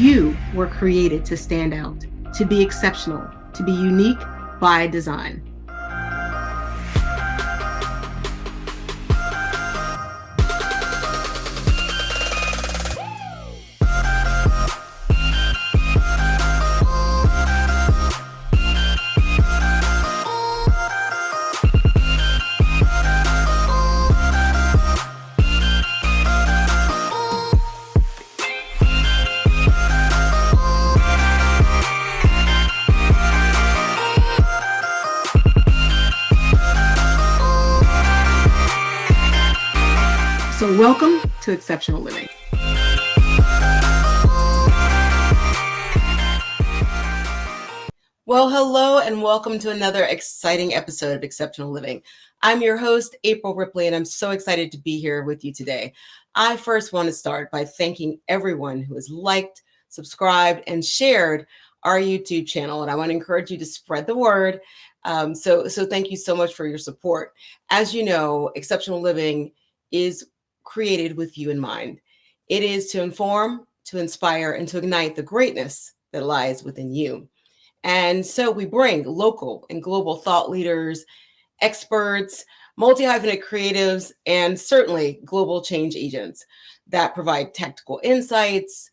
You were created to stand out, to be exceptional, to be unique by design. So welcome to Exceptional Living. Well, hello and welcome to another exciting episode of Exceptional Living. I'm your host, April Ripley, and I'm so excited to be here with you today. I first want to start by thanking everyone who has liked, subscribed, and shared our YouTube channel. And I want to encourage you to spread the word. So thank you so much for your support. As you know, Exceptional Living is created with you in mind. It is to inform, to inspire, and to ignite the greatness that lies within you. And so we bring local and global thought leaders, experts, multi-hyphenate creatives, and certainly global change agents that provide tactical insights,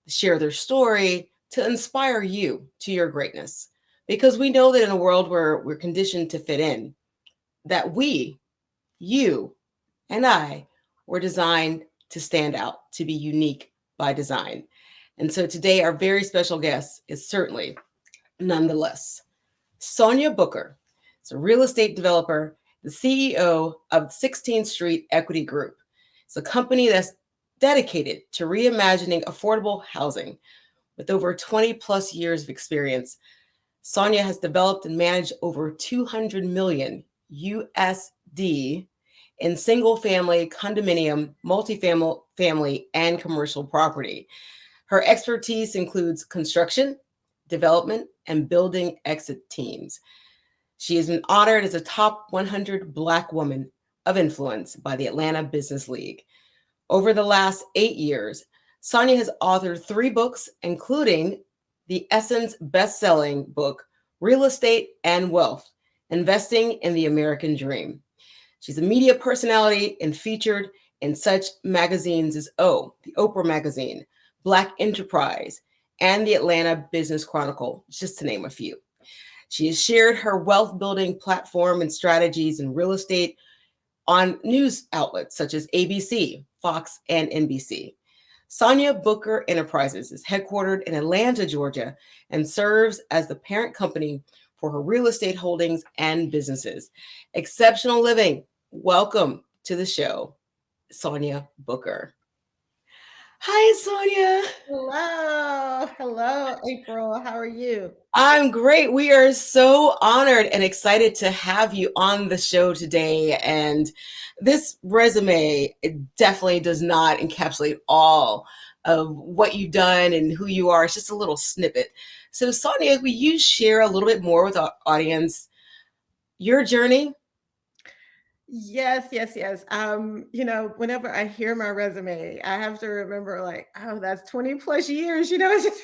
share their story to inspire you to your greatness. Because we know that in a world where we're conditioned to fit in, that we, you, and I were designed to stand out, to be unique by design. And so today, our very special guest is certainly, nonetheless, Sonia Booker is a real estate developer, the CEO of 16th Street Equity Group. It's a company that's dedicated to reimagining affordable housing. With over 20 plus years of experience, Sonia has developed and managed over 200 million USD in single-family, condominium, multifamily, and commercial property. Her expertise includes construction, development, and building exit teams. She has been honored as a top 100 Black woman of influence by the Atlanta Business League. Over the last 8 years, Sonia has authored 3 books, including the Essence best-selling book, Real Estate and Wealth, Investing in the American Dream. She's a media personality and featured in such magazines as the Oprah Magazine, Black Enterprise, and the Atlanta Business Chronicle, just to name a few. She has shared her wealth building platform and strategies in real estate on news outlets such as ABC, Fox, and NBC. Sonia Booker Enterprises is headquartered in Atlanta, Georgia, and serves as the parent company for her real estate holdings and businesses. Exceptional Living, welcome to the show, Sonia Booker. Hi, Sonia. Hello, April. How are you? I'm great. We are so honored and excited to have you on the show today. And this resume, it definitely does not encapsulate all of what you've done and who you are. It's just a little snippet. So, Sonia, will you share a little bit more with our audience your journey? Yes. Whenever I hear my resume, I have to remember oh, that's 20 plus years, it's just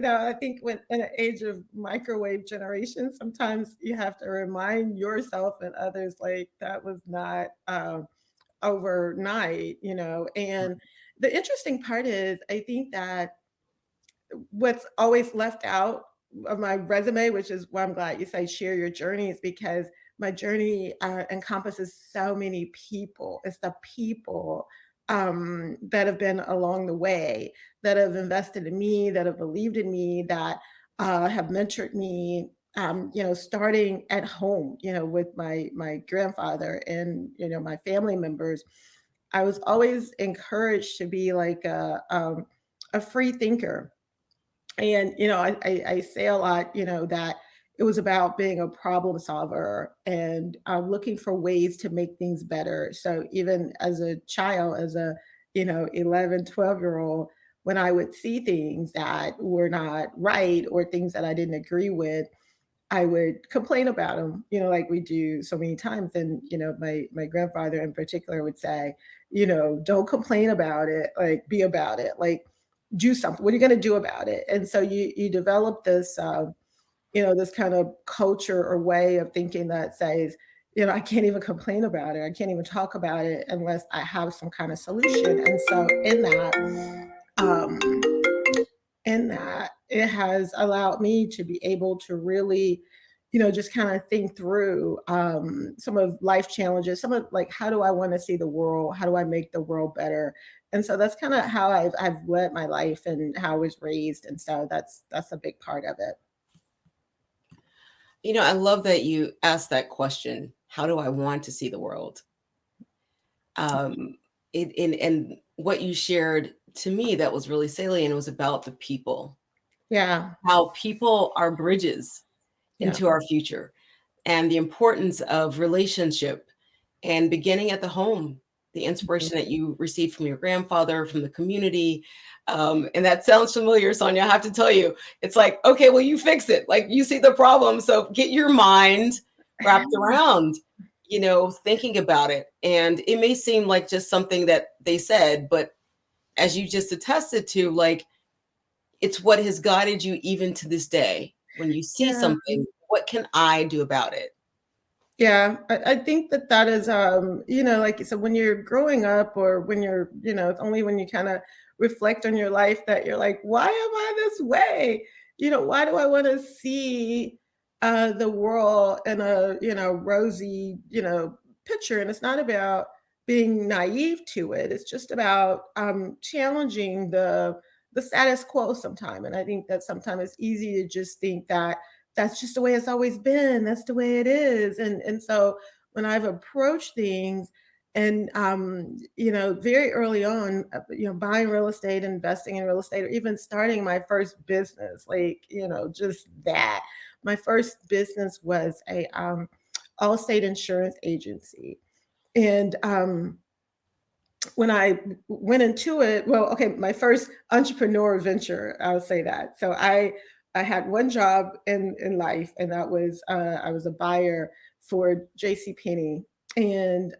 I think when in the age of microwave generation, sometimes you have to remind yourself and others that was not overnight, and the interesting part is I think that what's always left out of my resume, which is why I'm glad you say share your journey, is because my journey encompasses so many people. It's the people that have been along the way, that have invested in me, that have believed in me, that have mentored me. Starting at home, with my grandfather and my family members, I was always encouraged to be like a free thinker. And I say a lot, that it was about being a problem solver and looking for ways to make things better. So even as a child, as a 11, 12-year old, when I would see things that were not right or things that I didn't agree with, I would complain about them, like we do so many times. And my grandfather in particular would say, don't complain about it, like be about it. Like do something. What are you going to do about it? And so you develop this, this kind of culture or way of thinking that says, I can't even complain about it. I can't even talk about it unless I have some kind of solution. And so um, in that, it has allowed me to be able to really, just kind of think through some of life challenges, some of like, how do I want to see the world? How do I make the world better? And so that's kind of how I've led my life and how I was raised. And so that's a big part of it. I love that you asked that question. How do I want to see the world? Um, and what you shared to me that was really salient was about the people, Yeah. how people are bridges Yeah. into our future, and the importance of relationship and beginning at the home, the Mhm. inspiration that you received from your grandfather, from the community. And that sounds familiar, Sonia. I have to tell you, it's like, okay, well, you fix it. Like you see the problem. So get your mind wrapped around, thinking about it. And it may seem like just something that they said, but as you just attested to, like it's what has guided you even to this day. When you see Yeah. something, what can I do about it? Yeah, I think that is, like you said, when you're growing up or when you're, it's only when you kind of reflect on your life that you're like, why am I this way? Why do I want to see the world in a, rosy, picture? And it's not about being naive to it. It's just about challenging the status quo sometime. And I think that sometimes it's easy to just think that that's just the way it's always been. That's the way it is. And so when I've approached things and very early on, buying real estate, investing in real estate, or even starting my first business, like, just that. My first business was a all state insurance agency. And when I went into it, well, okay, my first entrepreneur venture, I'll say that. So I had one job in life, and that was I was a buyer for J.C. Penney, and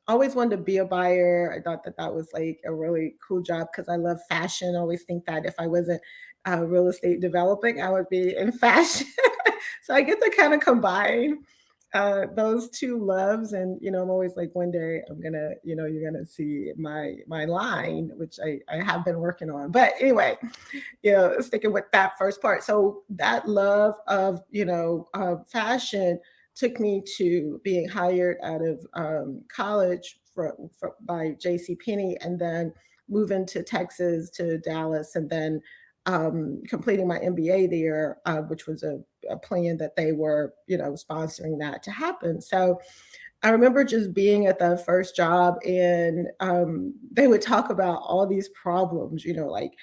always wanted to be a buyer. I thought that that was like a really cool job because I love fashion. I always think that if I wasn't real estate developing, I would be in fashion. So I get to kind of combine those two loves. And I'm always like, one day I'm gonna, you're gonna see my line, which I have been working on. But anyway, sticking with that first part. So that love of fashion took me to being hired out of college by J.C. Penney, and then moving to Texas, to Dallas, and then completing my MBA there, which was a plan that they were, sponsoring that to happen. So I remember just being at the first job, and they would talk about all these problems, like,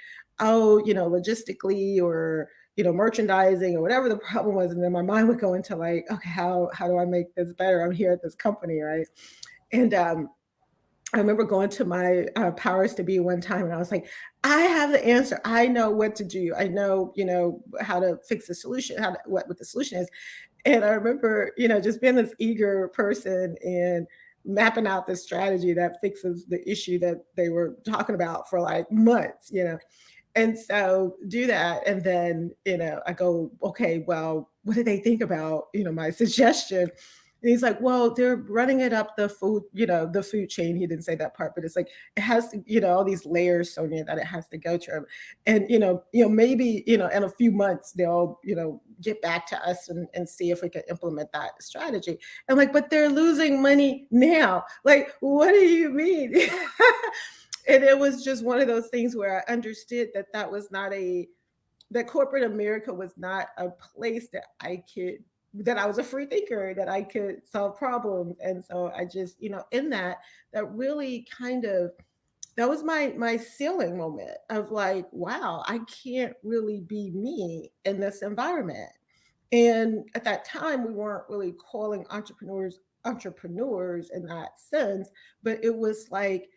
oh, logistically, or merchandising, or whatever the problem was, and then my mind would go into like, okay, how do I make this better? I'm here at this company, right? And I remember going to my powers to be one time, and I was like, I have the answer. I know what to do. I know, how to fix the solution, what the solution is. And I remember, just being this eager person and mapping out this strategy that fixes the issue that they were talking about for like months. And so do that. And then, I go, okay, well, what do they think about, my suggestion? And he's like, well, they're running it up the food chain. He didn't say that part, but it's like it has to, all these layers, Sonia, that it has to go through. And maybe, in a few months they'll, get back to us and see if we can implement that strategy. And like, but they're losing money now. Like, what do you mean? And it was just one of those things where I understood that that corporate America was not a place that I was a free thinker, that I could solve problems. And so I just, in that really kind of, that was my ceiling moment of like, wow, I can't really be me in this environment. And at that time, we weren't really calling entrepreneurs in that sense, but it was like,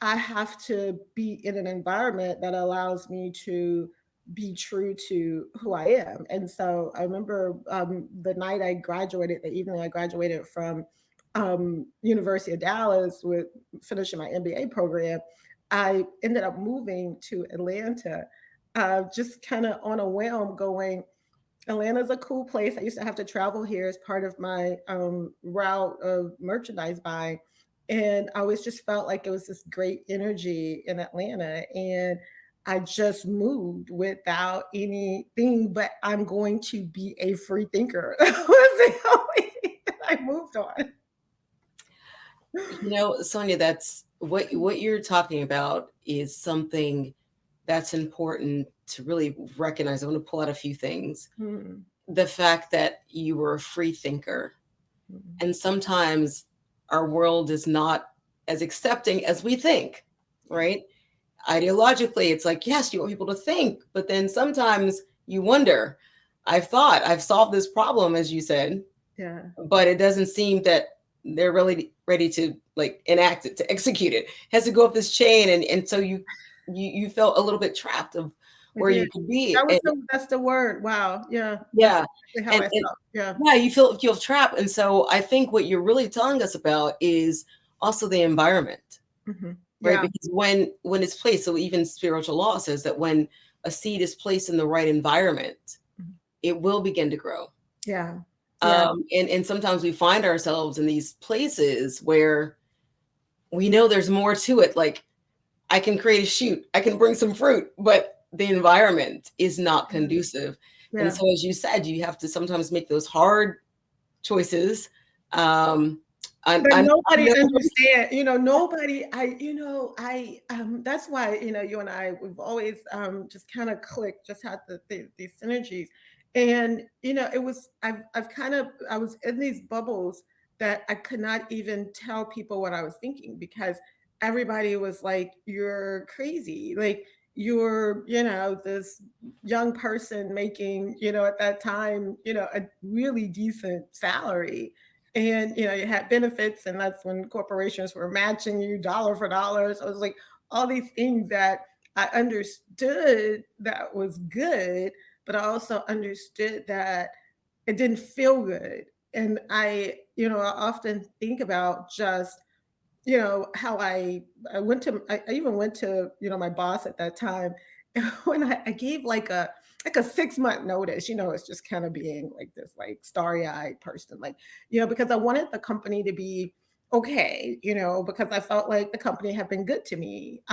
I have to be in an environment that allows me to be true to who I am. And so I remember the night I graduated, the evening I graduated from University of Dallas with finishing my MBA program. I ended up moving to Atlanta, just kind of on a whim, going, Atlanta's a cool place. I used to have to travel here as part of my route of merchandise buying. And I always just felt like it was this great energy in Atlanta. And I just moved without anything, but I'm going to be a free thinker. That was the only thing that I moved on. Sonia, that's what you're talking about is something that's important to really recognize. I want to pull out a few things. Mm, The fact that you were a free thinker, mm, and sometimes our world is not as accepting as we think, right? Ideologically, it's like, yes, you want people to think, but then sometimes you wonder, I've thought, I've solved this problem, as you said, yeah. but it doesn't seem that they're really ready to like enact it, to execute it. It has to go up this chain, and so you felt a little bit trapped of I where did. you could be. That's the word. Wow. Yeah. That's Yeah, exactly how I and felt. Yeah. yeah, you feel trapped, and so I think what you're really telling us about is also the environment, Hmm. right? Yeah. Because when it's placed, so even spiritual law says that when a seed is placed in the right environment, Mhm. it will begin to grow. Yeah. Yeah. And sometimes we find ourselves in these places where we know there's more to it. Like, I can create a shoot, I can bring some fruit, but the environment is not Mhm. conducive. And Yeah. so, as you said, you have to sometimes make those hard choices. Um, But I nobody know, understand, nobody, that's why, you and I, we've always just kind of clicked, just had these synergies. And, I was in these bubbles that I could not even tell people what I was thinking, because everybody was like, you're crazy. Like, you're, this young person making, at that time, a really decent salary, and you had benefits, and that's when corporations were matching you dollar for dollar. So it was like all these things that I understood that was good, but I also understood that it didn't feel good. And I often think about just, how I went to, I even went to, my boss at that time. When I gave like a 6 month notice, it's just kind of being like this like starry-eyed person, like, because I wanted the company to be okay, because I felt like the company had been good to me.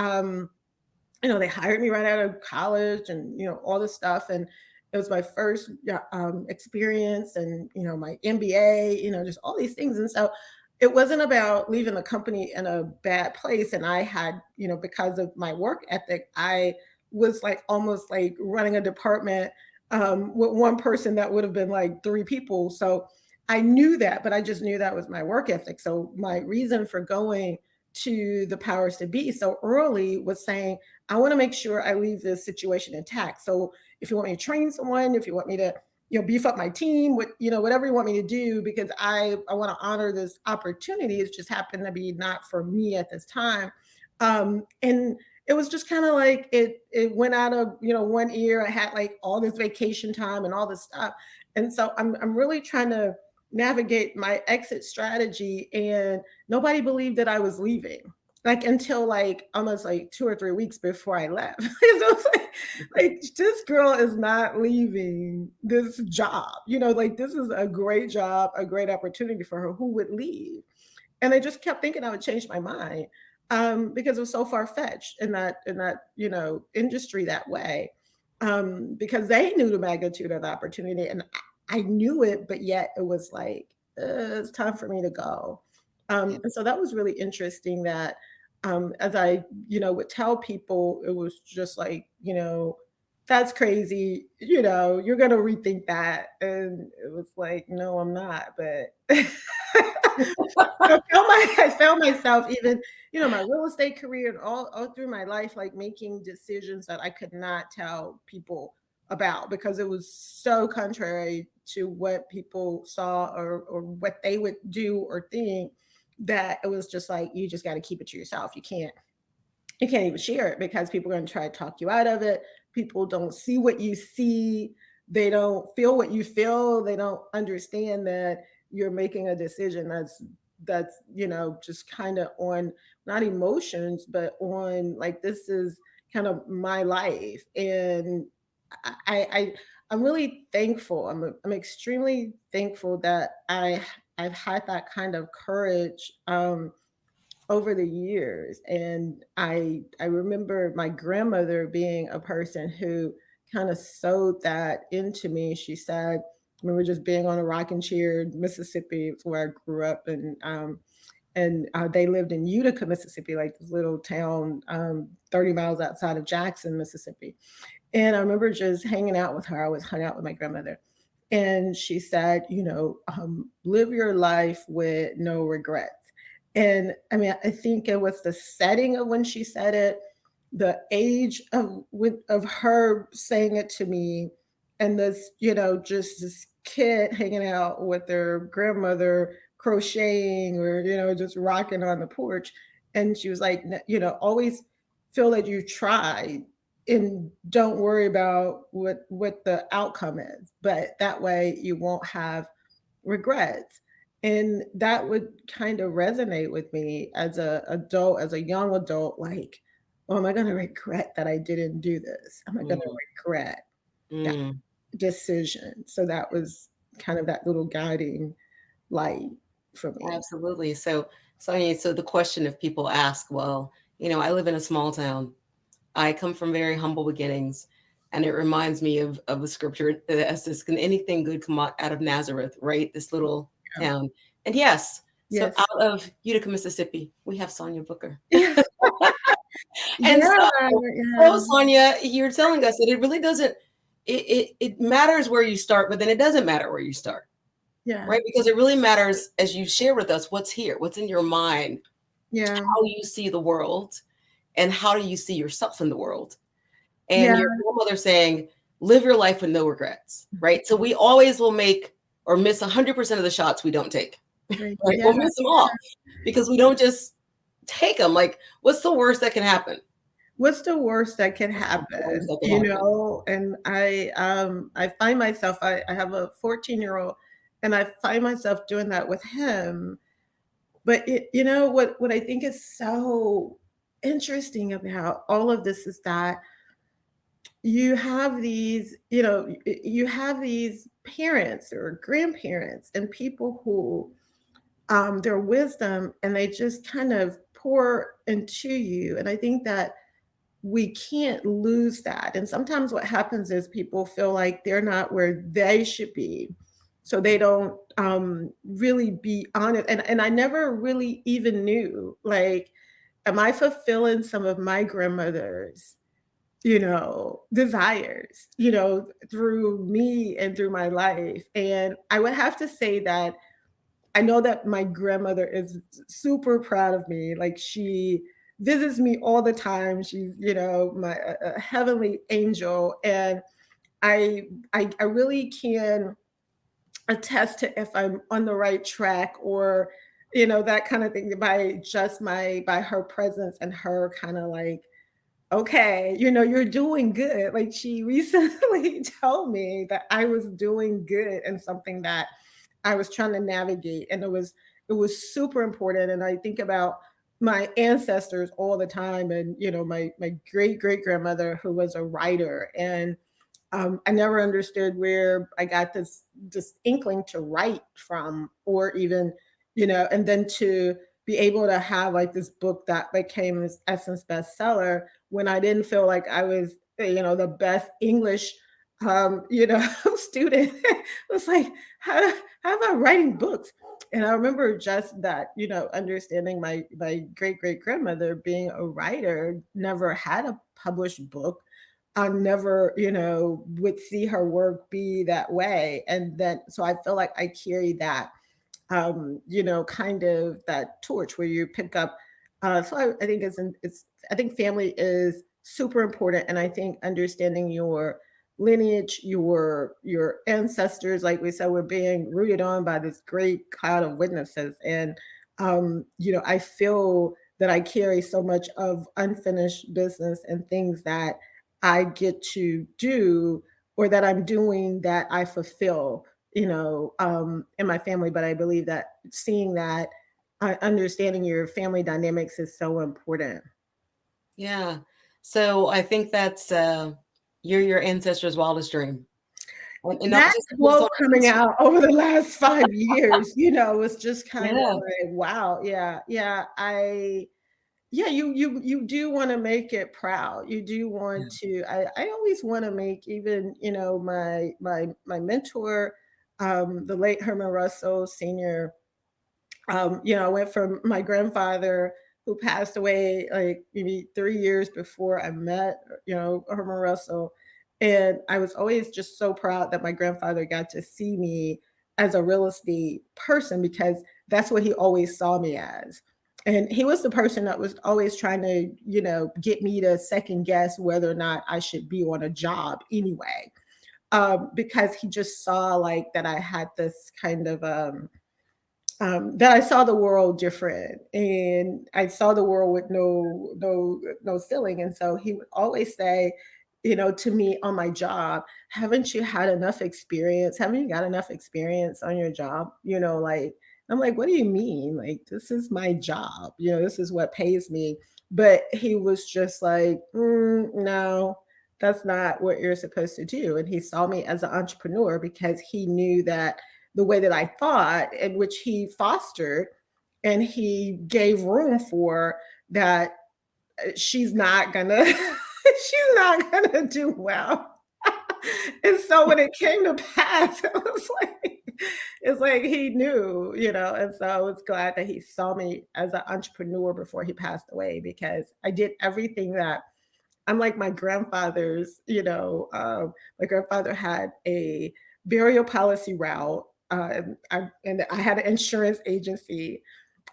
They hired me right out of college, and all this stuff, and it was my first, yeah, experience, and my MBA, just all these things. And so it wasn't about leaving the company in a bad place. And I had, because of my work ethic, I was like almost like running a department with one person that would have been like three people. So I knew that, but I just knew that was my work ethic. So my reason for going to the powers to be so early was saying, I want to make sure I leave this situation intact. So if you want me to train someone, if you want me to, beef up my team, whatever you want me to do, because I want to honor this opportunity. It's just happened to be not for me at this time. And it was just kind of like it went out of, one ear. I had like all this vacation time and all this stuff. And so I'm really trying to navigate my exit strategy, and nobody believed that I was leaving, like, until like almost like 2 or 3 weeks before I left. So it's like this girl is not leaving this job. Like, this is a great job, a great opportunity for her. Who would leave? And I just kept thinking I would change my mind, because it was so far fetched in that industry that way, because they knew the magnitude of the opportunity, and I knew it, but yet it was like, it's time for me to go. And so that was really interesting that, as I, would tell people, it was just like, that's crazy, you're going to rethink that. And it was like, no, I'm not. But I found myself, even, my real estate career, and all through my life, like making decisions that I could not tell people about, because it was so contrary to what people saw, or what they would do or think, that it was just like, you just got to keep it to yourself. You can't even share it, because people are going to try to talk you out of it. People don't see what you see. They don't feel what you feel. They don't understand that you're making a decision that's that's, just kind of on, not emotions, but on like, this is kind of my life. And I I'm really thankful. I'm extremely thankful that I've had that kind of courage over the years. And I remember my grandmother being a person who kind of sewed that into me. She said, I remember just being on a rocking chair in Mississippi. It's where I grew up, and they lived in Utica, Mississippi, like this little town 30 miles outside of Jackson, Mississippi. And I remember just hanging out with her. I was hung out with my grandmother. And she said, live your life with no regrets. And I mean, I think it was the setting of when she said it, the age of her saying it to me, and this, just this kid hanging out with their grandmother crocheting, or just rocking on the porch. And she was like, always feel that you tried, and don't worry about what the outcome is, but that way you won't have regrets. And that would kind of resonate with me as a adult, as a young adult, like, oh, am I going to regret that I didn't do this? Am I going to Mm, regret that mm, decision? So that was kind of that little guiding light for me. absolutely. So, Sonia, so the question, if people ask, well, I live in a small town. I come from very humble beginnings. And it reminds me of a scripture that says, can anything good come out of Nazareth, right? This little Yeah. town. And yes, so Yes. out of Utica, Mississippi, we have Sonia Booker. Yeah. And Yeah. so Yeah. Sonia, you're telling us that it really doesn't, it matters where you start, but then it doesn't matter where you start, Yeah. right? Because it really matters, as you share with us, what's here, what's in your mind, Yeah. how you see the world, and how do you see yourself in the world. And Yeah. your grandmother saying, live your life with no regrets, right? So we always will make or miss 100% of the shots we don't take, Right. right? Yeah. We'll miss them all because we don't just take them. Like, what's the worst that can happen? What's the worst that can What's the worst happen? that can happen? And I find myself, I have a 14-year-old, and I find myself doing that with him. But what I think is so interesting about all of this is that you have these parents or grandparents and people who their wisdom, and they just kind of pour into you. And I think that we can't lose that. And sometimes what happens is people feel like they're not where they should be. So they don't really be honest. And I never really even knew, like, am I fulfilling some of my grandmother's, desires, through me and through my life? And I would have to say that I know that my grandmother is super proud of me. Like, she visits me all the time. She's, my heavenly angel, and I really can attest to if I'm on the right track, or that kind of thing, by just my by her presence and her kind of like, okay, you're doing good. Like, she recently told me that I was doing good in something that I was trying to navigate, and it was super important. And I think about my ancestors all the time, and my great great grandmother, who was a writer. And I never understood where I got this inkling to write from, or even, and then to be able to have like this book that became this Essence bestseller when I didn't feel like I was, the best English, student. It was like, how am I writing books? And I remember just that, understanding my great great grandmother being a writer, never had a published book. I never, would see her work be that way. And then, so I feel like I carry that, kind of that torch where you pick up. So I think I think family is super important. And I think understanding your lineage, your ancestors, like we said, we're being rooted on by this great cloud of witnesses. And, I feel that I carry so much of unfinished business and things that I get to do, or that I'm doing, that I fulfill, in my family. But I believe that seeing that understanding your family dynamics is so important. Yeah. So I think that's you're your ancestors' wildest dream. And not That just on quote coming Instagram. out over the last 5 years, was just kind of Yeah. like, wow, yeah, yeah, yeah, you do wanna make it proud. You do want Yeah. to I always wanna make even, my mentor, the late Herman Russell Sr. I went from my grandfather who passed away like maybe 3 years before I met, Herman Russell, and I was always just so proud that my grandfather got to see me as a real estate person because that's what he always saw me as. And he was the person that was always trying to, get me to second guess whether or not I should be on a job anyway. Because he just saw like that I had this kind of that I saw the world different and I saw the world with no ceiling. And so he would always say, to me on my job, haven't you had enough experience? Haven't you got enough experience on your job? Like I'm like, what do you mean? Like, this is my job, this is what pays me. But he was just like, no, that's not what you're supposed to do. And he saw me as an entrepreneur because he knew that the way that I thought, in which he fostered and he gave room for that she's not gonna she's not gonna do well. And so when it came to pass, it was like it's like he knew, and so I was glad that he saw me as an entrepreneur before he passed away because I did everything that I'm like my grandfather's, my grandfather had a burial policy route. And I had an insurance agency.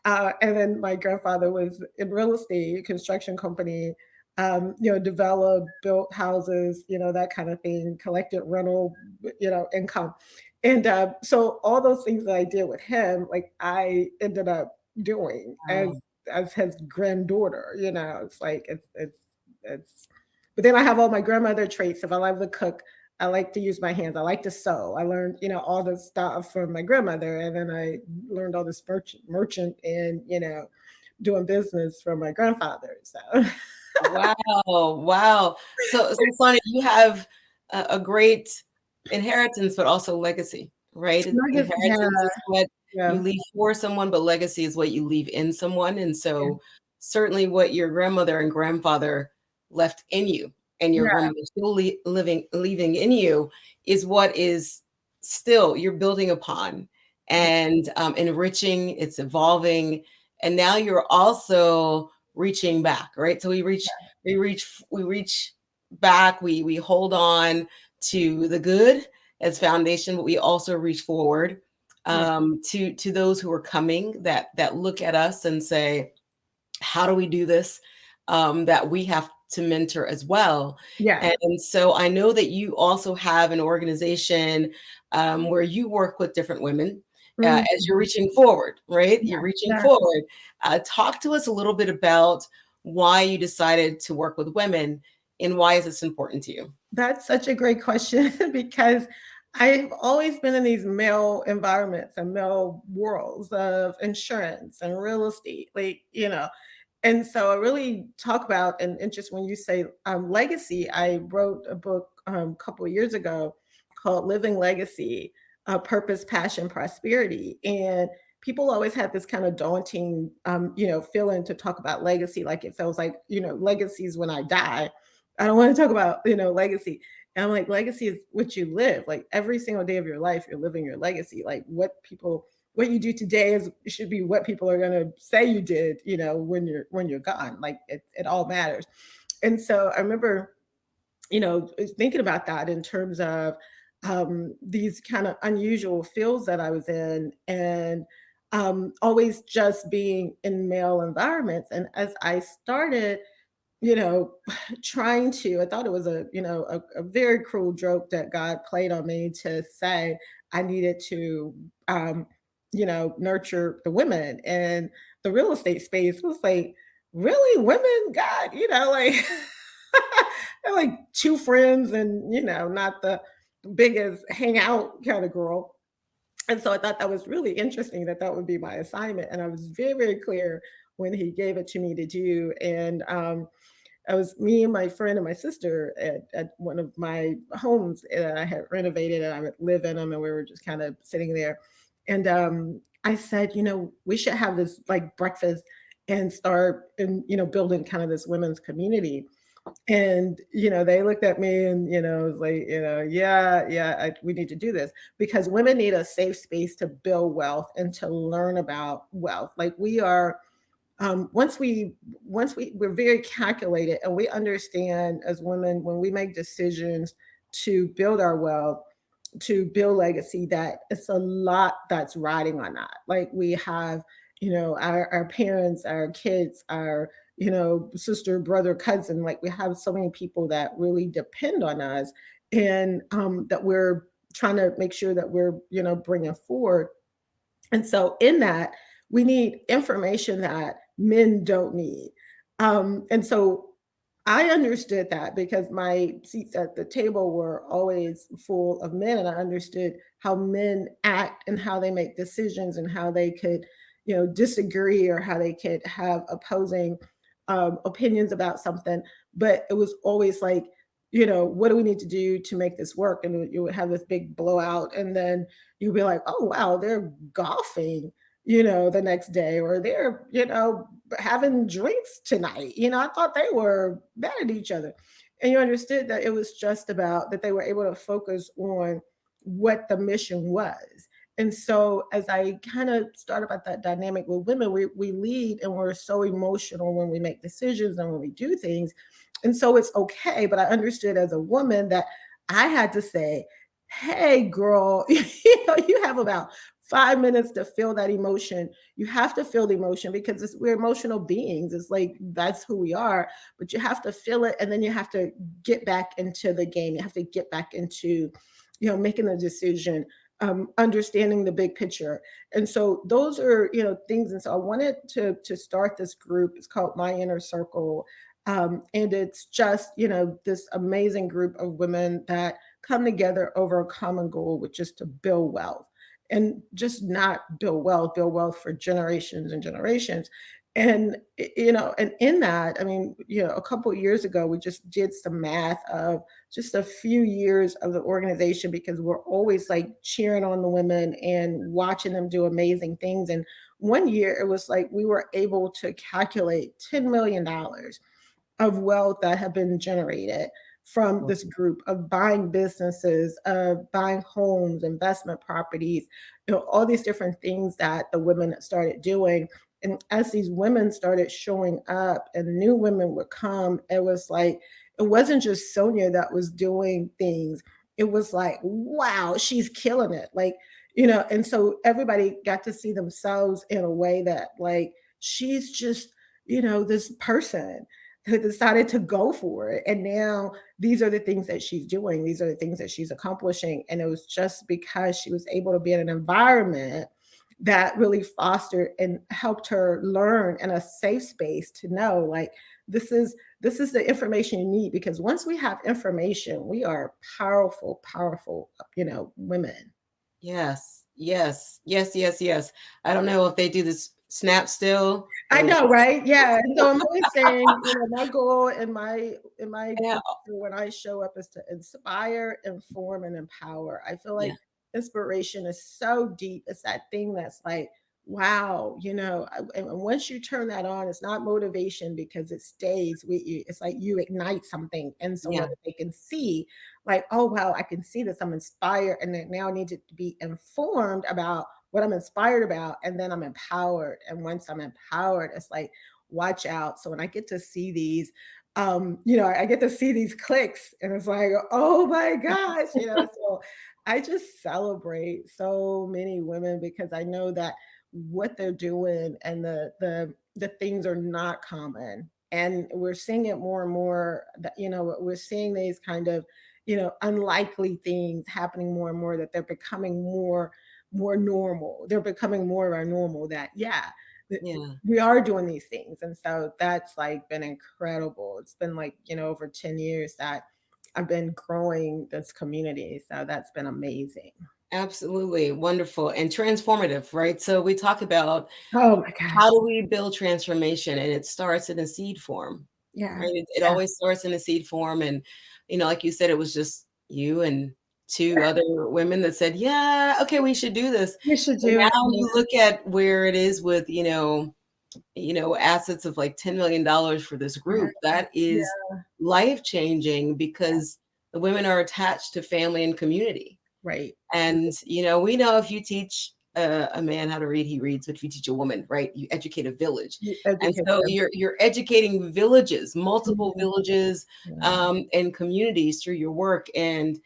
And then my grandfather was in real estate, construction company, developed, built houses, that kind of thing, collected rental, income. And so all those things that I did with him, like I ended up doing Wow. as his granddaughter, it's like it's but then I have all my grandmother traits. If I like to cook, I like to use my hands. I like to sew. I learned, all the stuff from my grandmother, and then I learned all this merchant and doing business from my grandfather. So Wow. Wow. So Sonia, you have a great inheritance, but also legacy, right? nuggets, Inheritance yeah, is what you yeah, leave for someone, but legacy is what you leave in someone. And so certainly what your grandmother and grandfather left in you and your yeah, grandmother still leaving in you is what is still you're building upon and enriching, it's evolving. And now you're also reaching back, right? So we reach back, we hold on to the good as foundation, but we also reach forward yeah, to those who are coming that look at us and say, how do we do this? That we have to mentor as well. yeah. And so I know that you also have an organization where you work with different women as you're Mhm. reaching forward, right? Yeah, You're reaching yeah. forward. Talk to us a little bit about why you decided to work with women and why is this important to you? That's such a great question because I've always been in these male environments and male worlds of insurance and real estate, like, and so I really talk about and just when you say legacy, I wrote a book a couple of years ago called Living Legacy, Purpose, Passion, Prosperity. And people always have this kind of daunting, feeling to talk about legacy. Like it feels like, legacies when I die. I don't want to talk about, legacy. And I'm like, legacy is what you live. Like every single day of your life, you're living your legacy. Like what you do today is should be what people are going to say you did, when you're gone. Like it all matters. And so I remember, thinking about that in terms of these kind of unusual fields that I was in, and always just being in male environments. And as I started, you know, I thought it was a very cruel joke that God played on me to say I needed to, nurture the women. And the real estate space was like, really, women? God, like, they're like two friends and, not the biggest hangout kind of girl. And so I thought that was really interesting that that would be my assignment. And I was very, very clear when he gave it to me to do. And I was me and my friend and my sister at one of my homes that I had renovated, and I would live in them, and we were just kind of sitting there. And I said, we should have this like breakfast and start and building kind of this women's community. And they looked at me and it was like, yeah, yeah, we need to do this because women need a safe space to build wealth and to learn about wealth. Like we are we're very calculated, and we understand as women when we make decisions to build our wealth, to build legacy, that it's a lot that's riding on that. Like we have our parents, our kids, our sister, brother, cousin. Like we have so many people that really depend on us, and that we're trying to make sure that we're bringing forward. And so, in that, we need information that men don't need. And so, I understood that because my seats at the table were always full of men, and I understood how men act and how they make decisions and how they could, disagree or how they could have opposing opinions about something. But it was always like, what do we need to do to make this work? And you would have this big blowout, and then you'd be like, oh, wow, they're golfing, the next day, or they're, having drinks tonight. I thought they were mad at each other. And you understood that it was just about that they were able to focus on what the mission was. And so, as I kind of start about that dynamic with women, we lead and we're so emotional when we make decisions and when we do things. And so it's okay. But I understood as a woman that I had to say, hey, girl, you have about 5 minutes to feel that emotion. You have to feel the emotion because we're emotional beings. It's like that's who we are, but you have to feel it, and then you have to get back into the game. You have to get back into, making a decision, understanding the big picture. And so those are, things. And so I wanted to start this group. It's called My Inner Circle. And it's just, this amazing group of women that come together over a common goal, which is to build wealth, and just not build wealth for generations and generations. And and in that, I mean, a couple of years ago, we just did some math of just a few years of the organization, because we're always like cheering on the women and watching them do amazing things. And one year it was like we were able to calculate $10 million of wealth that have been generated from this group of buying businesses, of buying homes, investment properties, all these different things that the women started doing. And as these women started showing up and new women would come, it was like, it wasn't just Sonia that was doing things. It was like, wow, she's killing it. Like, and so everybody got to see themselves in a way that, like, she's just, this person who decided to go for it. And now these are the things that she's doing. These are the things that she's accomplishing. And it was just because she was able to be in an environment that really fostered and helped her learn in a safe space to know, like, this is the information you need, because once we have information, we are powerful, powerful, women. Yes, yes, yes, yes, yes. I don't know if they do this snap still I or know, right? Yeah. And so I'm always saying, my goal in my yeah, career when I show up is to inspire, inform, and empower. I feel yeah, like inspiration is so deep. It's that thing that's like, wow, and once you turn that on, it's not motivation because it stays with you. It's like you ignite something in someone yeah, that they can see, like, oh wow, I can see this. I'm inspired, and then now I need to be informed about what I'm inspired about, and then I'm empowered. And once I'm empowered, it's like, watch out. So when I get to see these, I get to see these clicks, and it's like, oh my gosh, so I just celebrate so many women because I know that what they're doing and the things are not common. And we're seeing it more and more that, we're seeing these kind of, unlikely things happening more and more, that they're becoming more normal. They're becoming more of our normal, that, yeah, yeah. we are doing these things. And so that's like been incredible. It's been like, over 10 years that I've been growing this community. So that's been amazing. Absolutely wonderful and transformative, right? So we talk about Oh my how gosh. do we build transformation, and it starts in a seed form, Yeah. right? It Yeah. always starts in a seed form, and like you said, it was just you and two other women that said, "Yeah, okay, we should do this." You should And do it. now Yeah. you look at where it is with assets of like $10 million for this Yeah. group. That is Yeah. life changing because the women are attached to family and community. Right. And, we know if you teach a man how to read, he reads. But if you teach a woman, right, you educate a village. You And educate so them. you're educating villages, multiple Mhm. villages, Yeah. and communities through your work. And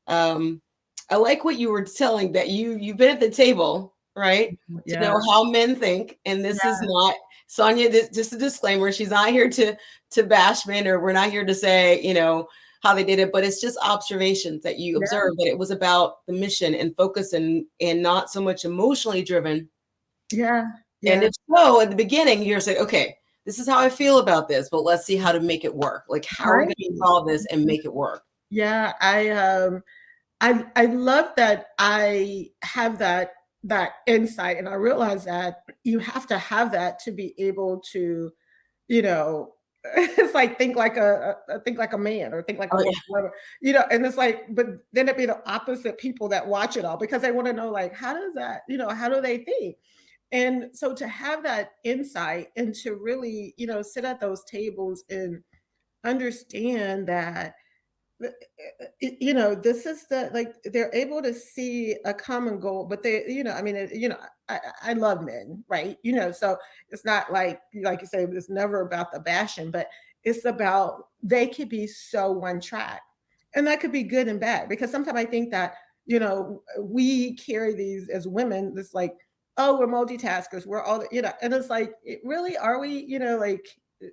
um, I like what you were telling, that you've been at the table, right, to Yeah. know how men think. And this is Yeah. not Sonia. Just a disclaimer: she's not here to bash men, or we're not here to say, how they did it, but it's just observations that you Yeah. observe, that it was about the mission and focus, and not so much emotionally driven. Yeah. And Yeah. if so, at the beginning, you're saying, okay, this is how I feel about this, but let's see how to make it work. Like, how are we Right. going to solve this and make it work? Yeah. I love that I have that insight, and I realize that you have to have that to be able to, you know, it's like think like a man, or think like a Oh, woman, yeah. whatever, and it's like, but then it'd be the opposite people that watch it all, because they want to know, like, how does that, how do they think? And so to have that insight, and to really, sit at those tables and understand that, this is like, they're able to see a common goal, but they, I mean, I love men, right? So it's not like you say, it's never about the bashing, but it's about, they could be so one track, and that could be good and bad, because sometimes I think that, we carry these as women, this like, oh, we're multitaskers, we're all, and it's like, really, are we, like,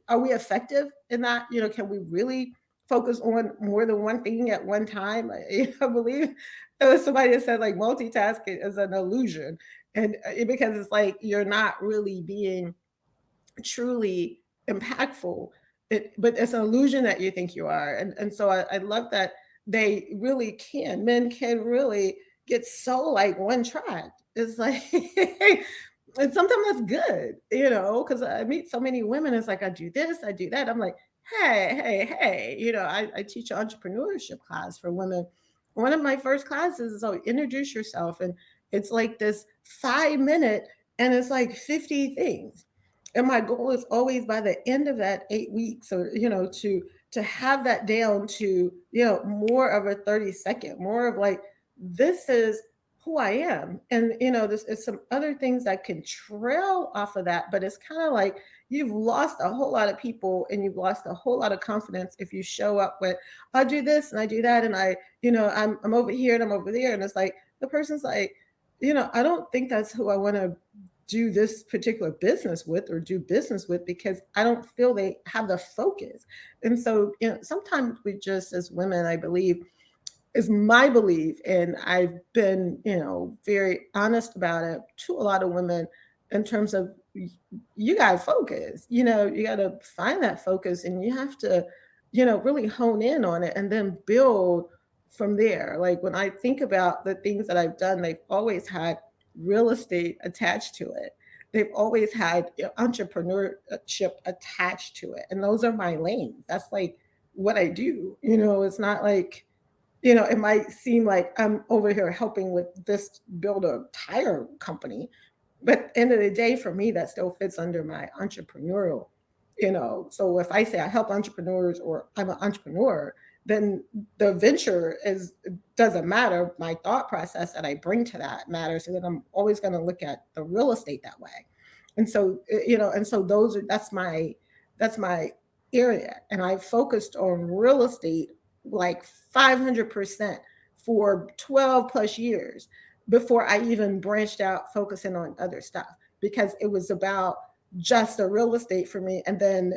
are we effective in that? Can we really focus on more than one thing at one time? I believe there was somebody that said, like, multitasking is an illusion, and because it's like, you're not really being truly impactful. But it's an illusion that you think you are. And so I love that they really can. Men can really get so like one track. It's like, and sometimes that's good, because I meet so many women. It's like, I do this, I do that. I'm like, hey, hey, hey, I teach an entrepreneurship class for women. One of my first classes is, oh, introduce yourself. And it's like this 5 minute, and it's like 50 things. And my goal is always, by the end of that 8 weeks, or to have that down to, more of a 30-second, more of like, this is who I am. And this is some other things that can trail off of that, but it's kind of like, you've lost a whole lot of people, and you've lost a whole lot of confidence if you show up with, I do this and I do that, and I'm over here and I'm over there, and it's like, the person's like, I don't think that's who I want to do this particular business with, or do business with, because I don't feel they have the focus. And so, sometimes we just, as women, I believe, is my belief, and I've been, very honest about it to a lot of women, in terms of, you got to focus, you got to find that focus, and you have to, really hone in on it, and then build from there. Like, when I think about the things that I've done, they've always had real estate attached to it. They've always had entrepreneurship attached to it. And those are my lanes. That's like what I do. It's not like, it might seem like I'm over here helping with this, build a tire company, but at the end of the day, for me, that still fits under my entrepreneurial. So if I say I help entrepreneurs, or I'm an entrepreneur, then the venture is, doesn't matter. My thought process that I bring to that matters, and then I'm always going to look at the real estate that way. And so, and so that's my area, and I focused on real estate like 500% for 12 plus years, before I even branched out focusing on other stuff, because it was about just the real estate for me. And then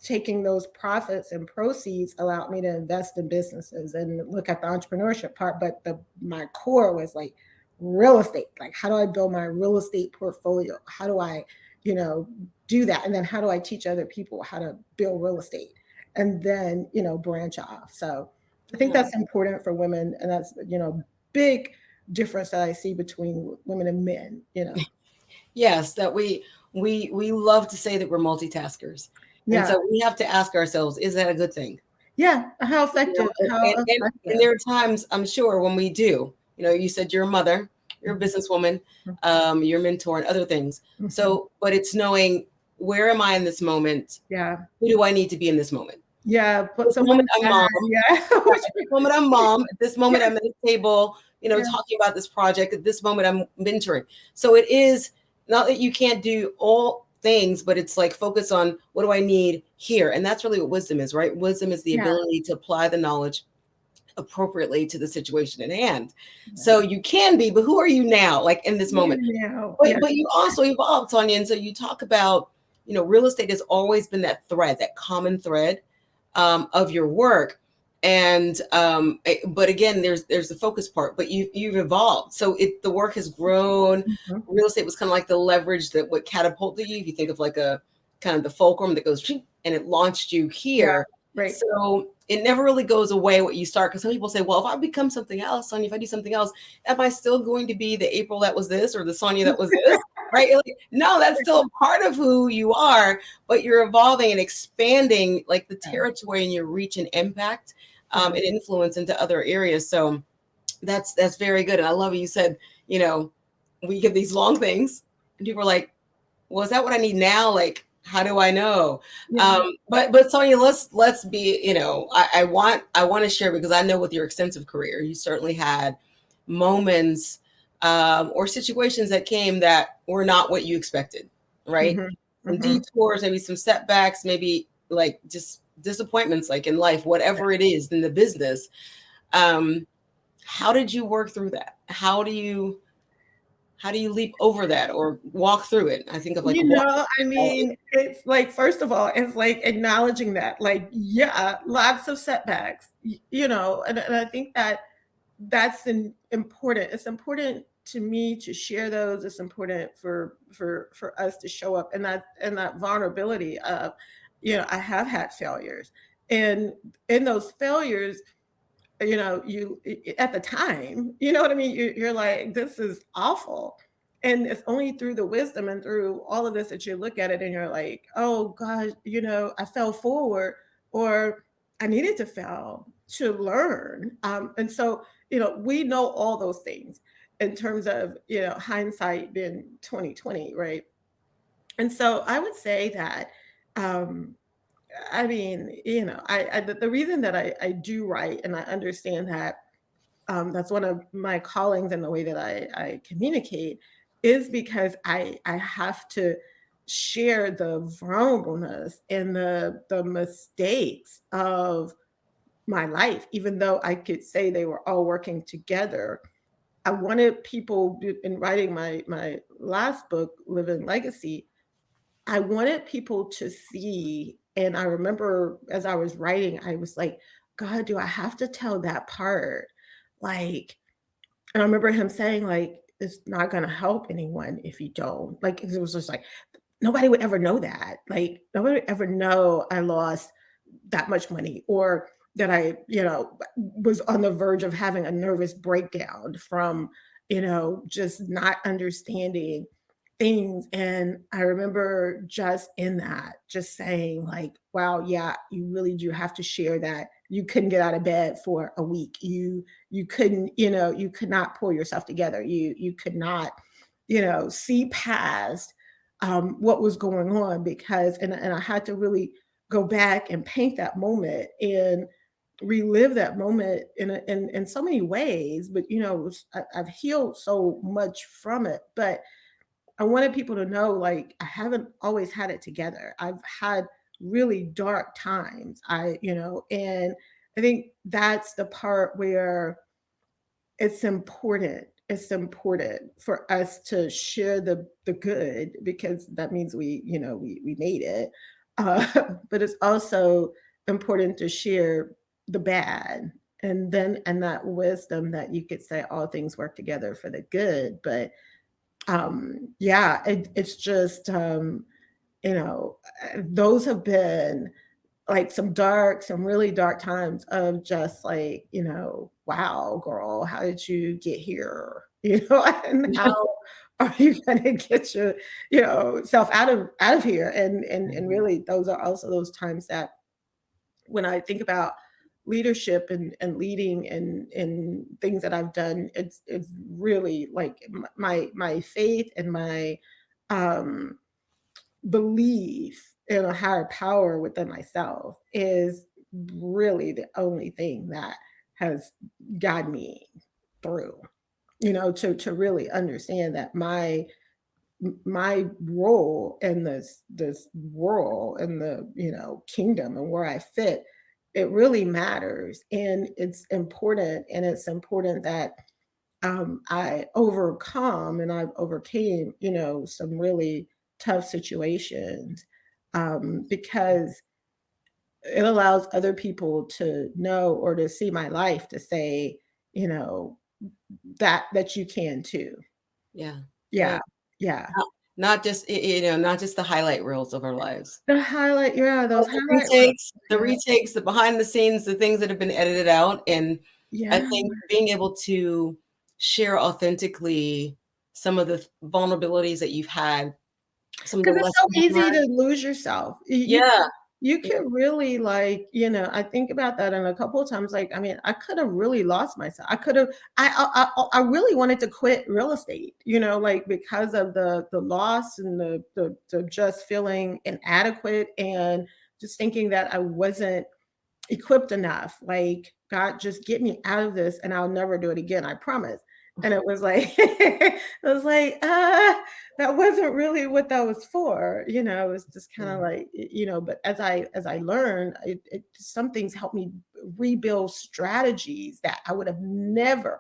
taking those profits and proceeds allowed me to invest in businesses and look at the entrepreneurship part. But my core was like real estate. Like, how do I build my real estate portfolio? How do I, you know, do that? And then how do I teach other people how to build real estate? And then, branch off. So I think Yeah. that's important for women. And that's, big difference that I see between women and men, you know. Yes, that we love to say that we're multitaskers. And Yeah. so we have to ask ourselves, is that a good thing? Yeah. How You know, effective, how and effective. there are times I'm sure when we do, you know, you said you're a mother, you're a Mhm, businesswoman, you're a mentor and other things. mhm. So, but it's knowing, where am I in this moment? Yeah. Who do I need to be in this moment? Yeah. Put This someone moment I'm aside. mom. Yeah. Yeah, at this moment I'm mom. At this Yeah. moment I'm at the table, you know, Yeah. talking about this project. At this moment I'm mentoring. So it is not that you can't do all things, but it's like focus on, what do I need here? And that's really what wisdom is, right? Wisdom is the Yeah. ability to apply the knowledge appropriately to the situation at hand. Yeah. So you can be, but who are you now, like in this moment? Yeah. But Yeah. you also evolved, Sonia. And so you talk about, you know, real estate has always been that thread, that common thread of your work. And but again, there's the focus part, but you've evolved. So the work has grown. Mhm. Real estate was kind of like the leverage that would catapulted you. If you think of like a kind of the fulcrum that goes and it launched you Yeah. here. Right. So it never really goes away what you start. Because some people say, well, if I become something else, Sonia, if I do something else, am I still going to be the April that was this, or the Sonia that was this? Right? You're like, no, that's still a part of who you are, but you're evolving and expanding like the Yeah. territory and your reach and impact Yeah. and influence into other areas. So that's very good. And I love it. You said, you know, we get these long things and people are like, well, is that what I need now? Like, how do I know? Yeah. But Sonia, let's be, you know, I want to share, because I know with your extensive career, you certainly had moments or situations that came that were not what you expected, right? Mhm. Some Mhm. detours, maybe some setbacks, maybe like just disappointments, like in life, whatever it is in the business. Um, how did you work through that? How do you leap over that or walk through it? I think of like You walk. know, I mean, it's like, first of all, it's like acknowledging that, like, yeah, lots of setbacks, you know, and I think that that's important. It's important to me to share those. It's important for us to show up, and that vulnerability of, you know, I have had failures, and in those failures, you know, at the time, you know what I mean, you're like, this is awful, and it's only through the wisdom and through all of this that you look at it and you're like, oh gosh, you know, I fell forward, or I needed to fail to learn. And so, you know, we know all those things in terms of, you know, hindsight being 2020, right? And so I would say that, um I mean, you know, the reason that I do write, and I understand that, that's one of my callings in the way that I communicate, is because I have to share the vulnerableness and the mistakes of my life, even though I could say they were all working together. I wanted people, in writing my last book, Living Legacy, I wanted people to see, and I remember as I was writing, I was like, God, do I have to tell that part? Like, and I remember him saying, like, it's not gonna help anyone if you don't. Like, it was just like, nobody would ever know that. Like, nobody would ever know I lost that much money, or that I, you know, was on the verge of having a nervous breakdown from, you know, just not understanding things. And I remember just in that, just saying, like, wow, yeah, you really do have to share that. You couldn't get out of bed for a week. You couldn't, you know, you could not pull yourself together. You could not, you know, see past what was going on, because, and I had to really go back and paint that moment and relive that moment in so many ways. But you know, I've healed so much from it. But I wanted people to know, like, I haven't always had it together. I've had really dark times. You know, and I think that's the part where it's important. It's important for us to share the good, because that means we, you know, we made it. Uh, but it's also important to share the bad, and then, and that wisdom that you could say all things work together for the good. But yeah, it's just, you know, those have been like some really dark times of just like, wow, girl, how did you get here? And how are you gonna get self out of here? And Mhm. really those are also those times that when I think about leadership and leading and things that I've done, it's really like my faith and my um belief in a higher power within myself is really the only thing that has got me through. To really understand that my role in this world and the kingdom and where I fit, it really matters, and it's important, that I overcome and I've overcame some really tough situations, because it allows other people to know or to see my life to say, you know that you can too. Yeah. Yeah. Yeah, yeah. Not just not just the highlight reels of our lives. The highlight, yeah, those But highlight reels. the Yeah. retakes, the behind the scenes, the things that have been edited out, and I Yeah, think being able to share authentically some of the vulnerabilities that you've had, some of the because it's so lessons you've easy learned. to lose yourself. Yeah. You Yeah. can really, like, I think about that, and a couple of times, like, I mean, I could have really lost myself. I could have I really wanted to quit real estate, like, because of the loss and the just feeling inadequate and just thinking that I wasn't equipped enough. Like, God, just get me out of this and I'll never do it again. I promise. And it was like, it was like, that wasn't really what that was for. It was just kind of Yeah. like, but as I learned, some things helped me rebuild strategies that I would have never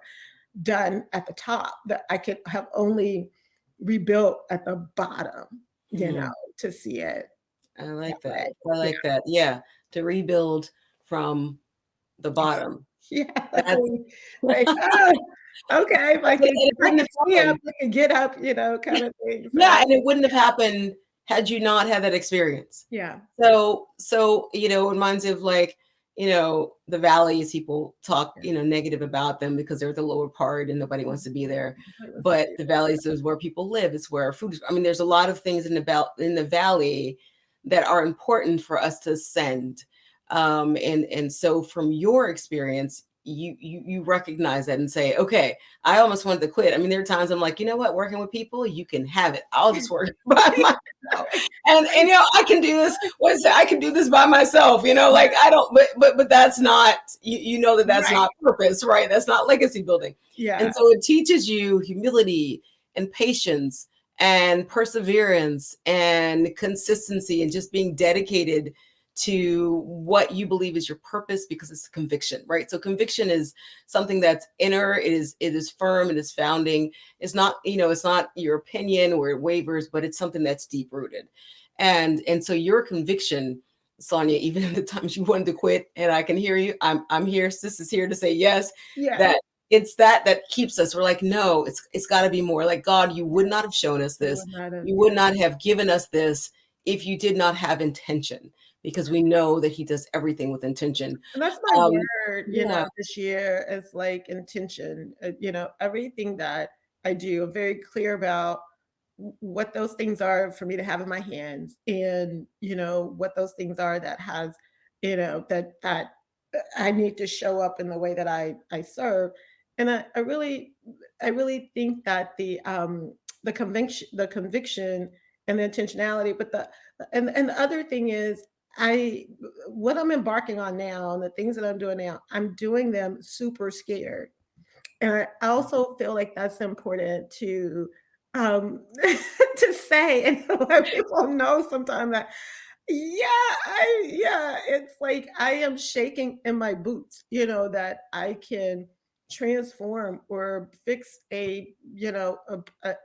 done at the top, that I could have only rebuilt at the bottom, Mhm. to see it I that like that. way. I Yeah. like that. Yeah. To rebuild from the bottom. Yeah, That's like, "Oh, okay, and it if I wouldn't can have see up, happened. I can get up," kind of thing, so Yeah, and it wouldn't have happened had you not had that experience. yeah. So, it reminds me of like, the valleys, people talk, negative about them because they're at the lower part and nobody wants to be there. But the valleys is where people live. It's where food is. I mean, there's a lot of things in the valley that are important for us to ascend. And so from your experience, you recognize that and say, okay, I almost wanted to quit. I mean, there are times I'm like, you know what, working with people, you can have it. I'll just work by myself. And I can do this. What is it? I can do this by myself. Like I don't. But that's not. You know that that's Right. not purpose, right? That's not legacy building. Yeah. And so it teaches you humility and patience and perseverance and consistency and just being dedicated to what you believe is your purpose because it's a conviction, right? So conviction is something that's inner, it is firm, it is founding. It's not, it's not your opinion where it wavers, but it's something that's deep rooted. And so your conviction, Sonia, even in the times you wanted to quit, and I can hear you, I'm here, sis is here to say yes, Yeah. that it's that keeps us. We're like, no, it's got to be more. Like, God, you would not have shown us You this. would not have, You would yeah. not have given us this if you did not have intention, because we know that He does everything with intention. And that's my Um, word, yeah. this year, is like intention. Everything that I do, I'm very clear about what those things are for me to have in my hands, and what those things are that has, that I need to show up in the way that I serve. And I really think that the conviction and the intentionality, but the other thing is, I what I'm embarking on now and the things that I'm doing now, I'm doing them super scared. And I also feel like that's important to to say and to let people know sometimes that, it's like I am shaking in my boots, that I can transform or fix a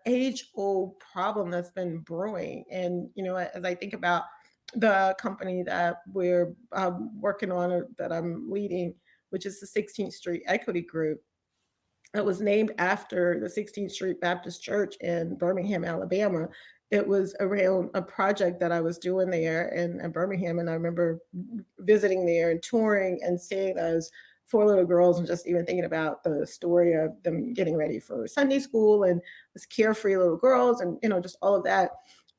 age old problem that's been brewing. And as I think about the company that we're working on, or that I'm leading, which is the 16th Street Equity Group, It was named after the 16th Street Baptist Church in Birmingham, Alabama. It was around a project that I was doing there in Birmingham, and I remember visiting there and touring and seeing those four little girls and just even thinking about the story of them getting ready for Sunday school and this carefree little girls and just all of that.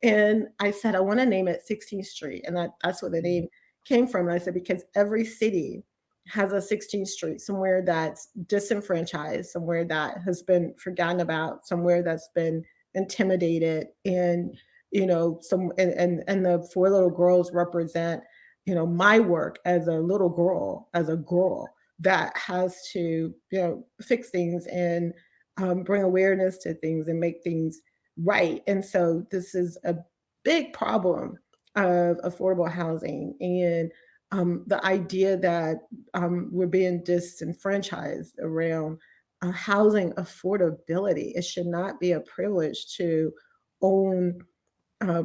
And I said, I want to name it 16th Street. And that's where the name came from. And I said, because every city has a 16th Street, somewhere that's disenfranchised, somewhere that has been forgotten about, somewhere that's been intimidated. And, and the four little girls represent, my work as a little girl, as a girl that has to, fix things and bring awareness to things and make things right. And so this is a big problem of affordable housing and the idea that we're being disenfranchised around housing affordability. It should not be a privilege to own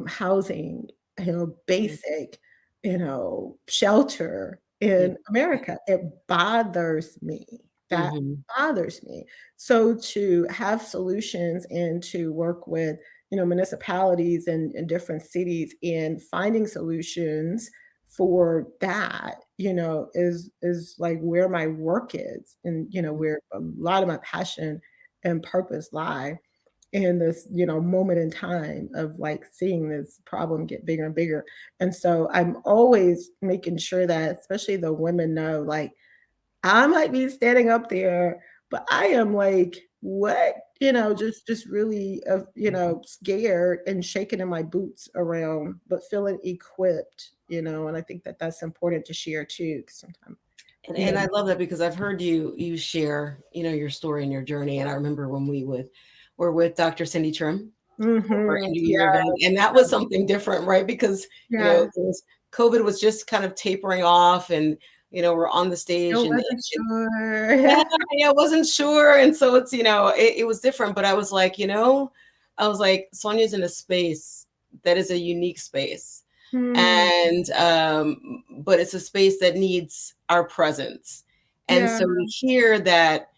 housing, basic, shelter Yeah. in America. It bothers me. That Mhm. bothers me. So to have solutions and to work with, municipalities and different cities in finding solutions for that, is like where my work is and, where a lot of my passion and purpose lie in this, moment in time of like seeing this problem get bigger and bigger. And so I'm always making sure that especially the women know like I might be standing up there, but I am like, what? Just really scared and shaking in my boots around, but feeling equipped, and I think that that's important to share too, 'cause sometimes, you And know I love that because I've heard you share, your story and your journey. And I remember when we were with Dr. Cindy Trim for Mhm. end of year Yeah, event, and that was something different, right? Because yeah. it was COVID was just kind of tapering off, and we're on the I stage, wasn't yeah, sure. yeah, I wasn't sure, and so it's it was different, but I was like, Sonia's in a space that is a unique space, Hmm. and but it's a space that needs our presence, and Yeah. so to hear that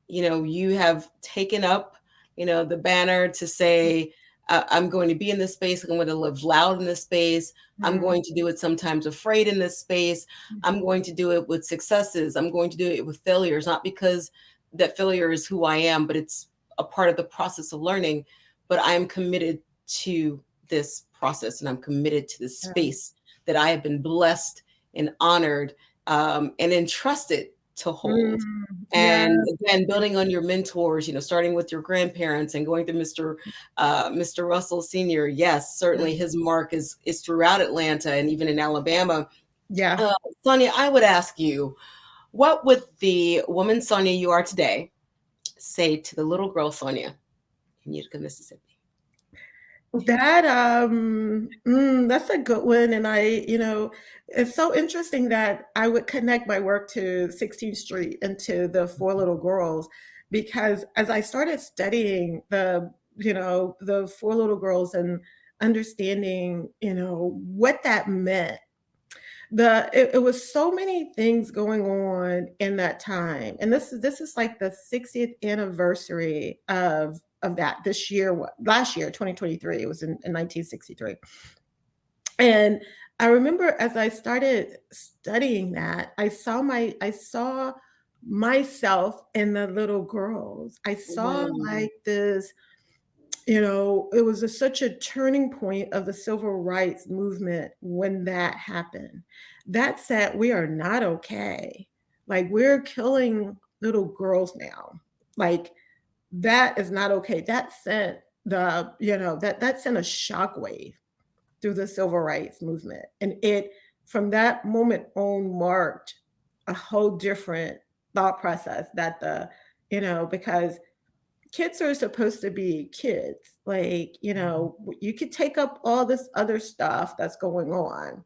you have taken up, the banner to say, I'm going to be in this space. I'm going to live loud in this space. I'm Mhm. going to do it sometimes afraid in this space. I'm going to do it with successes. I'm going to do it with failures, not because that failure is who I am, but it's a part of the process of learning. But I'm committed to this process and I'm committed to this Yeah. space that I have been blessed and honored and entrusted to hold. Mm. Yeah. And again, building on your mentors, starting with your grandparents and going to Mr. Russell Sr. Yes, certainly his mark is throughout Atlanta and even in Alabama. Yeah. Uh, Sonia, I would ask you, what would the woman Sonia you are today say to the little girl Sonia in Utica, Mississippi? That's a good one, and it's so interesting that I would connect my work to 16th Street and to the four little girls, because as I started studying the four little girls and understanding, what that meant, it was so many things going on in that time, and this is like the 60th anniversary of that this year, last year, 2023. It was in 1963. And I remember as I started studying that, I saw myself in the little girls. I saw Mhm. like this, it was such a turning point of the civil rights movement when that happened. That said, we are not okay. Like, we're killing little girls now. Like, that is not okay. That sent that sent a shockwave through the civil rights movement. And it, from that moment on, marked a whole different thought process that because kids are supposed to be kids. Like, you could take up all this other stuff that's going on.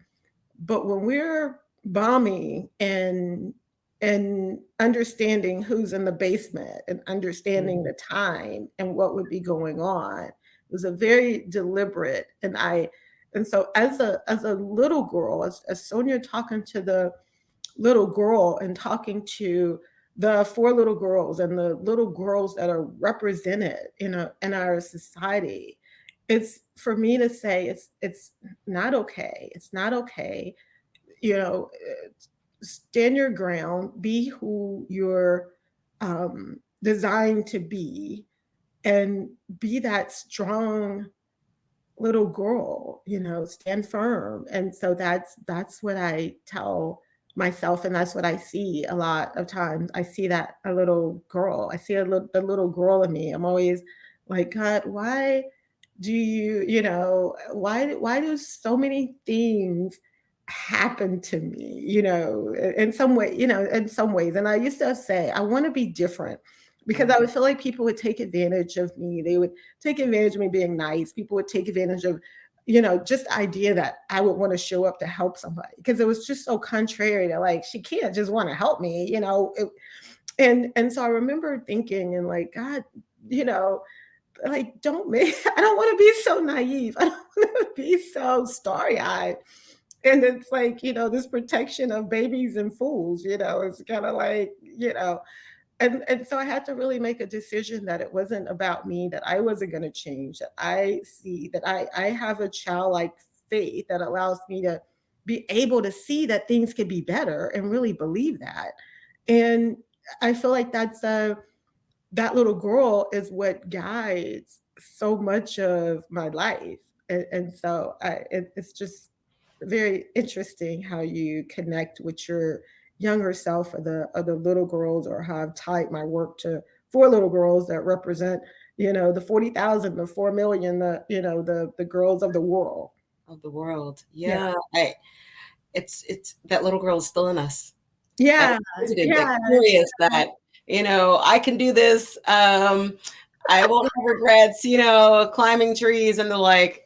But when we're bombing and understanding who's in the basement and understanding the time and what would be going on, it was a very deliberate. And so as a little girl, as Sonia talking to the little girl and talking to the four little girls and the little girls that are represented in our society. It's for me to say it's not okay. It's not okay. You know, stand your ground, be who you're designed to be, and be that strong little girl, stand firm. And so that's what I tell myself, and that's what I see a lot of times. I see that a little girl. I see the little girl in me. I'm always like, God, why do why do so many things happen to me, in some way, in some ways. And I used to say, I want to be different because I would feel like people would take advantage of me. They would take advantage of me being nice. People would take advantage of, just the idea that I would want to show up to help somebody because it was just so contrary to like, she can't just want to help me, and so I remember thinking and like, God, like don't make I don't want to be so naive. I don't want to be so starry-eyed. And it's like, this protection of babies and fools, it's kind of like, and so I had to really make a decision that it wasn't about me, that I wasn't going to change, that I see that I have a childlike faith that allows me to be able to see that things could be better and really believe that. And I feel like that little girl is what guides so much of my life. And so it's just very interesting how you connect with your younger self, or the little girls, or how I've tied my work to four little girls that represent, the 40,000, the 4 million, the girls of the world. Of the world. Yeah. Yeah. It's that little girl is still in us. That Yeah. positive, that Yeah. curious, that, I can do this. I won't have regrets, climbing trees and the like.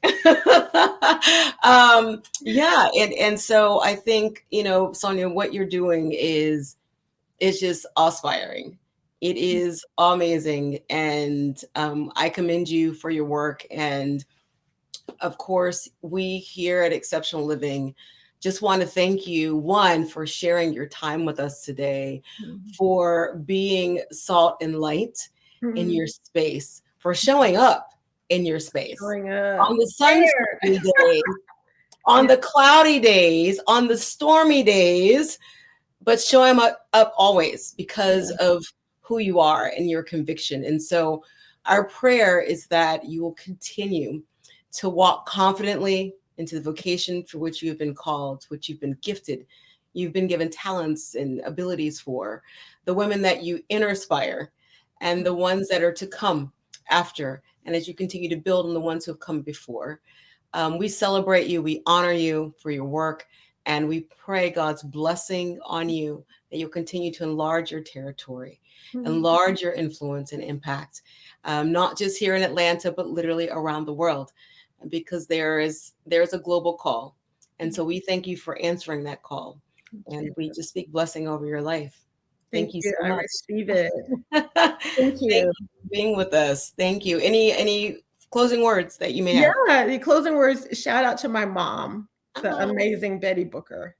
Yeah. And so I think, Sonia, what you're doing is just awe-inspiring. It is amazing. And I commend you for your work. And of course, we here at Exceptional Living just want to thank you, one, for sharing your time with us today, Mhm. for being salt and light in Mhm. your space, for showing up in your space Showing up. on the Scared. sunshiny days, on Yeah. the cloudy days, on the stormy days, but showing up always because Yeah. of who you are and your conviction. And so our prayer is that you will continue to walk confidently into the vocation for which you have been called, which you've been gifted. You've been given talents and abilities for, the women that you inspire and the ones that are to come after. And as you continue to build on the ones who have come before, we celebrate you, we honor you for your work, and we pray God's blessing on you, that you'll continue to enlarge your territory, Mhm. enlarge your influence and impact, not just here in Atlanta, but literally around the world, because there's a global call. And so we thank you for answering that call. And we just speak blessing over your life. Thank Thank you you. so I much. receive it. Thank Thank you you. for being with us. Thank you. Any closing words that you may have? Yeah, the closing words, shout out to my mom, the Oh, amazing Betty Booker.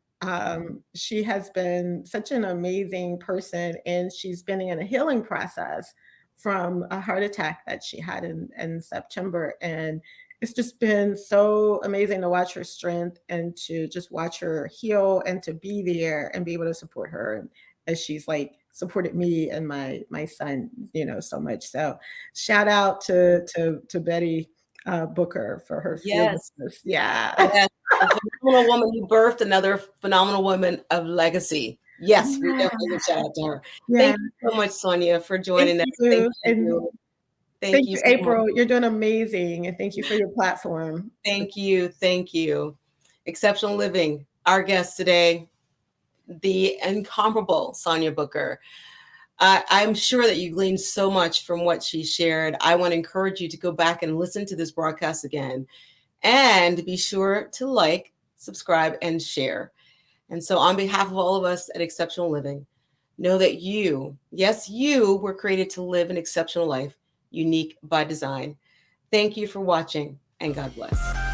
She has been such an amazing person, and she's been in a healing process from a heart attack that she had in September. And it's just been so amazing to watch her strength and to just watch her heal and to be there and be able to support her. And as she's like supported me and my son, so much. So shout out to Betty Booker for her yes. fearlessness. Yeah. Yes, a phenomenal woman who birthed another phenomenal woman of legacy. Yes, we Yeah. definitely give shout out to her. Yeah. Thank you so much, Sonia, for Thank joining us. Thank you. And you. Thank thank you you, so much. April. You're doing amazing. And thank you for your platform. Thank you. Thank you. Exceptional Living, our guest today, the incomparable Sonia Booker. I'm sure that you gleaned so much from what she shared. I want to encourage you to go back and listen to this broadcast again, and be sure to like, subscribe, and share. And so, on behalf of all of us at Exceptional Living, know that you, yes, you were created to live an exceptional life, unique by design. Thank you for watching, and God bless.